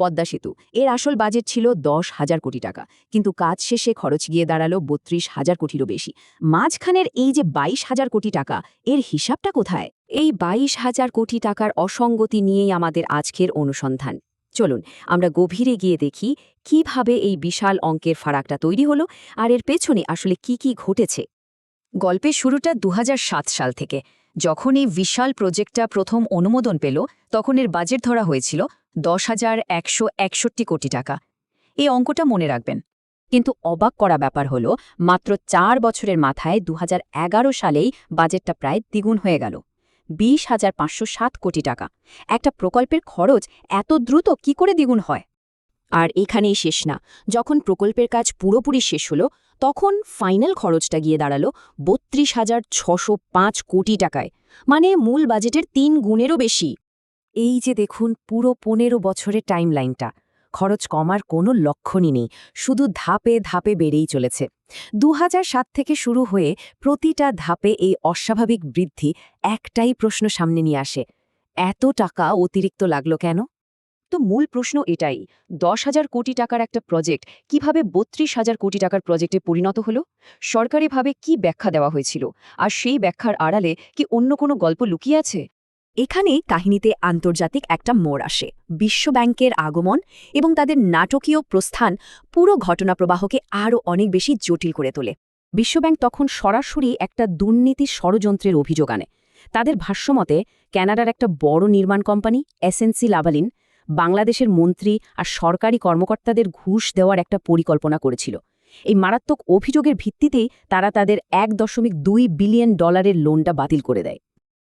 পদ্মা সেতু এর আসল বাজেট ছিল 10,000 কোটি টাকা, কিন্তু কাজ শেষে খরচ গিয়ে দাঁড়ালো 32,000 কোটিরও বেশি। মাঝখানের এই যে 22,000 কোটি টাকা, এর হিসাবটা কোথায়? এই 22,000 কোটি টাকার অসঙ্গতি নিয়েই আমাদের আজকের অনুসন্ধান। চলুন আমরা গভীরে গিয়ে দেখি কিভাবে এই বিশাল অঙ্কের ফারাকটা তৈরি হলো আর এর পেছনে আসলে কি ঘটেছে। গল্পের শুরুটা 2007 সাল থেকে। যখন এই বিশাল প্রজেক্টটা প্রথম অনুমোদন পেল, তখন এর বাজেট ধরা হয়েছিল 10,161 কোটি টাকা। এই অঙ্কটা মনে রাখবেন। কিন্তু অবাক করা ব্যাপার হলো, মাত্র 4 বছরের মাথায় 2011 সালেই বাজেটটা প্রায় দ্বিগুণ হয়ে গেল, 20,507 কোটি টাকা। একটা প্রকল্পের খরচ এত দ্রুত কি করে দ্বিগুণ হয়? আর এখানেই শেষ না। যখন প্রকল্পের কাজ পুরোপুরি শেষ হলো, তখন ফাইনাল খরচটা গিয়ে দাঁড়ালো 32,605 কোটি টাকায়, মানে মূল বাজেটের 3 গুণেরও বেশি। এই যে দেখুন পুরো 15 বছরের টাইমলাইনটা, খরচ কমার কোনো লক্ষণই নেই, শুধু ধাপে ধাপে বেড়েই চলেছে। 2007 থেকে শুরু হয়ে প্রতিটা ধাপে এই অস্বাভাবিক বৃদ্ধি একটাই প্রশ্ন সামনে নিয়ে আসে: এত টাকা অতিরিক্ত লাগলো কেন? তো মূল প্রশ্ন এটাই, 10,000 কোটি টাকার একটা প্রজেক্ট কিভাবে 32,000 কোটি টাকার প্রজেক্টে পরিণত হলো? সরকারিভাবে কি ব্যাখ্যা দেওয়া হয়েছিল, আর সেই ব্যাখ্যার আড়ালে কি অন্য কোনো গল্প লুকিয়ে আছে? এখানেই কাহিনীতে আন্তর্জাতিক একটা মোড় আসে। বিশ্বব্যাংকের আগমন এবং তাদের নাটকীয় প্রস্থান পুরো ঘটনাপ্রবাহকে আরও অনেক বেশি জটিল করে তোলে। বিশ্বব্যাংক তখন সরাসরি একটা দুর্নীতি ষড়যন্ত্রের অভিযোগ আনে। তাদের ভাষ্যমতে ক্যানাডার একটা বড় নির্মাণ কোম্পানি SNC-Lavalin বাংলাদেশের মন্ত্রী আর সরকারি কর্মকর্তাদের ঘুষ দেওয়ার একটা পরিকল্পনা করেছিল। এই মারাত্মক অভিযোগের ভিত্তিতেই তারা তাদের $1.2 বিলিয়ন লোনটা বাতিল করে দেয়।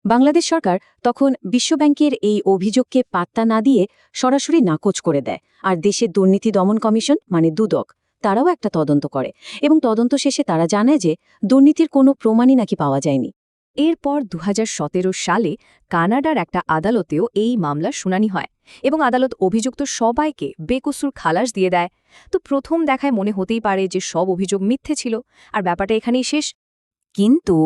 বাংলাদেশ সরকার তখন বিশ্বব্যাংকের এই অভিযোগকে পাত্তা না দিয়ে সরাসরি নাকচ করে দেয়, আর দেশের দুর্নীতি দমন কমিশন মানে দুদক তারাও একটা তদন্ত করে, এবং তদন্ত শেষে তারা জানায় যে দুর্নীতির কোনো প্রমাণই নাকি পাওয়া যায়নি। এরপর 2017 সালে কানাডার একটা আদালতেও এই মামলার শুনানি হয়, এবং আদালত অভিযুক্ত সবাইকে বেকসুর খালাস দিয়ে দেয়। তো প্রথম দেখায় মনে হতেই পারে যে সব অভিযোগ মিথ্যে ছিল আর ব্যাপারটা এখানেই শেষ। কিন্তু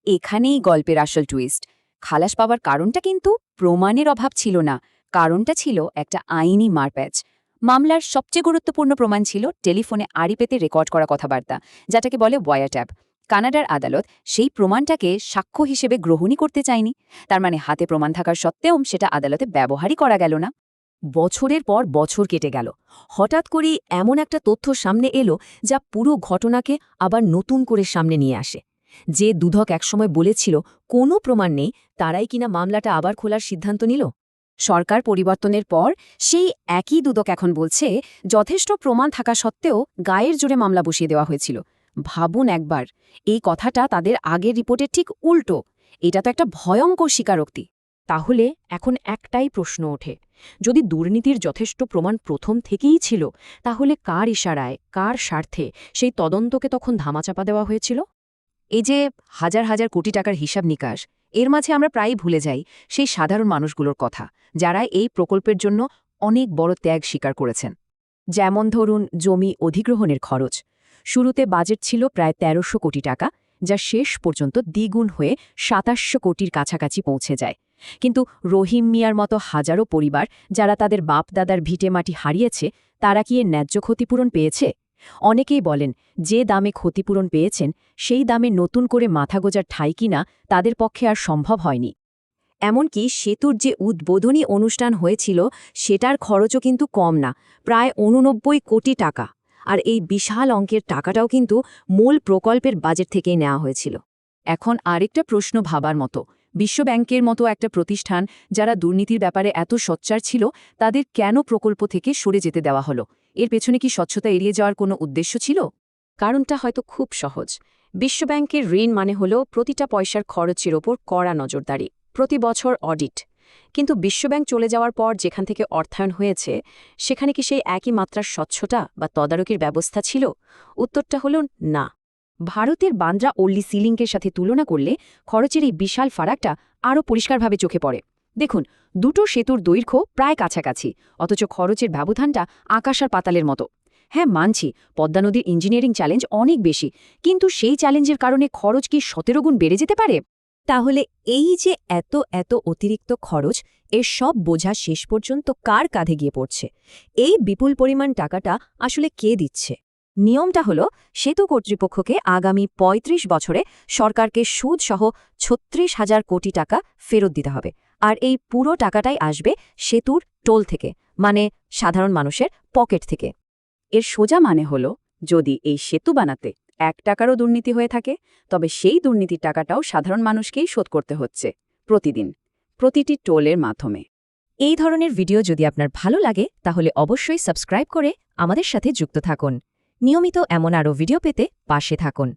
এখানেই গল্পের আসল টুইস্ট। খালাস পাওয়ার কারণটা কিন্তু প্রমাণের অভাব ছিল না, কারণটা ছিল একটা আইনি মারপ্যাচ। মামলার সবচেয়ে গুরুত্বপূর্ণ প্রমাণ ছিল টেলিফোনে আড়ি পেতে রেকর্ড করা কথাবার্তা, যেটাকে বলে ওয়ায়ারট্যাপ। কানাডার আদালত সেই প্রমাণটাকে সাক্ষ্য হিসেবে গ্রহণই করতে চায়নি। তার মানে হাতে প্রমাণ থাকার সত্ত্বেও সেটা আদালতে ব্যবহারই করা গেল না। বছরের পর বছর কেটে গেল, হঠাৎ করেই এমন একটা তথ্য সামনে এলো যা পুরো ঘটনাকে আবার নতুন করে সামনে নিয়ে আসে। যে দুদক একসময় বলেছিল কোনো প্রমাণ নেই, তারাই কিনা মামলাটা আবার খোলার সিদ্ধান্ত নিল। সরকার পরিবর্তনের পর সেই একই দুদক এখন বলছে যথেষ্ট প্রমাণ থাকা সত্ত্বেও গায়ের জোরে মামলা বসিয়ে দেওয়া হয়েছিল। ভাবুন একবার, এই কথাটা তাদের আগের রিপোর্টের ঠিক উল্টো। এটা তো একটা ভয়ঙ্কর স্বীকারোক্তি। তাহলে এখন একটাই প্রশ্ন ওঠে, যদি দুর্নীতির যথেষ্ট প্রমাণ প্রথম থেকেই ছিল, তাহলে কার ইশারায়, কার স্বার্থে সেই তদন্তকে তখন ধামাচাপা দেওয়া হয়েছিল? এই যে হাজার হাজার কোটি টাকার হিসাব নিকাশ, এর মাঝে আমরা প্রায়ই ভুলে যাই সেই সাধারণ মানুষগুলোর কথা, যারা এই প্রকল্পের জন্য অনেক বড় ত্যাগ স্বীকার করেছেন। যেমন ধরুন জমি অধিগ্রহণের খরচ। শুরুতে বাজেট ছিল প্রায় ১৩০০ কোটি টাকা, যা শেষ পর্যন্ত দ্বিগুণ হয়ে ২৭০০ কোটির কাছাকাছি পৌঁছে যায়। কিন্তু রহিম মিয়ার মতো হাজারো পরিবার যারা তাদের বাপ-দাদার ভিটেমাটি হারিয়েছে, তারা কি এর ন্যায্য ক্ষতিপূরণ পেয়েছে? অনেকেই বলেন যে দামে ক্ষতিপূরণ পেয়েছেন সেই দামে নতুন করে মাথা গোজার ঠাঁই কিনা তাদের পক্ষে আর সম্ভব হয়নি। এমনকি সেতুর যে উদ্বোধনী অনুষ্ঠান হয়েছিল সেটার খরচও কিন্তু কম না, প্রায় ৮৯ কোটি টাকা। আর এই বিশাল অঙ্কের টাকাটাও কিন্তু মূল প্রকল্পের বাজেট থেকেই নেওয়া হয়েছিল। এখন আরেকটা প্রশ্ন ভাবার মতো, বিশ্বব্যাংকের মতো একটা প্রতিষ্ঠান যারা দুর্নীতির ব্যাপারে এত সোচ্চার ছিল, তাদের কেন প্রকল্প থেকে সরে যেতে দেওয়া হলো? এর পেছনে কি স্বচ্ছতা এড়িয়ে যাওয়ার কোনো উদ্দেশ্য ছিল? কারণটা হয়তো খুব সহজ। বিশ্বব্যাংকের ঋণ মানে হলো প্রতিটা পয়সার খরচের ওপর কড়া নজরদারি, প্রতি বছর অডিট। কিন্তু বিশ্বব্যাংক চলে যাওয়ার পর যেখান থেকে অর্থায়ন হয়েছে, সেখানে কি সেই একই মাত্রার স্বচ্ছতা বা তদারকির ব্যবস্থা ছিল? উত্তরটা হল না। ভারতের বান্দ্রা ওল্লি সিলিংকের সাথে তুলনা করলে খরচের এই বিশাল ফারাকটা আরও পরিষ্কারভাবে চোখে পড়ে। দেখুন, দুটো সেতুর দৈর্ঘ্য প্রায় কাছাকাছি, অথচ খরচের ব্যবধানটা আকাশ আর পাতালের মতো। হ্যাঁ মানছি, পদ্মা নদীর ইঞ্জিনিয়ারিং চ্যালেঞ্জ অনেক বেশি, কিন্তু সেই চ্যালেঞ্জের কারণে খরচ কি ১৭ গুণ বেড়ে যেতে পারে? তাহলে এই যে এত এত অতিরিক্ত খরচ, এর সব বোঝা শেষ পর্যন্ত কার কাঁধে গিয়ে পড়ছে? এই বিপুল পরিমাণ টাকাটা আসলে কে দিচ্ছে? নিয়মটা হলো সেতু কর্তৃপক্ষকে আগামী ৩৫ বছরে সরকারকে সুদসহ ৩৬,০০০ কোটি টাকা ফেরত দিতে হবে। আর এই পুরো টাকাটাই আসবে সেতুর টোল থেকে, মানে সাধারণ মানুষের পকেট থেকে। এর সোজা মানে হলো, যদি এই সেতু বানাতে ১ টাকারও দুর্নীতি হয়ে থাকে, তবে সেই দুর্নীতির টাকাটাও সাধারণ মানুষকেই শোধ করতে হচ্ছে প্রতিদিন, প্রতিটি টোলের মাধ্যমে। এই ধরনের ভিডিও যদি আপনার ভালো লাগে তাহলে অবশ্যই সাবস্ক্রাইব করে আমাদের সাথে যুক্ত থাকুন। নিয়মিত এমন আরও ভিডিও পেতে পাশে থাকুন।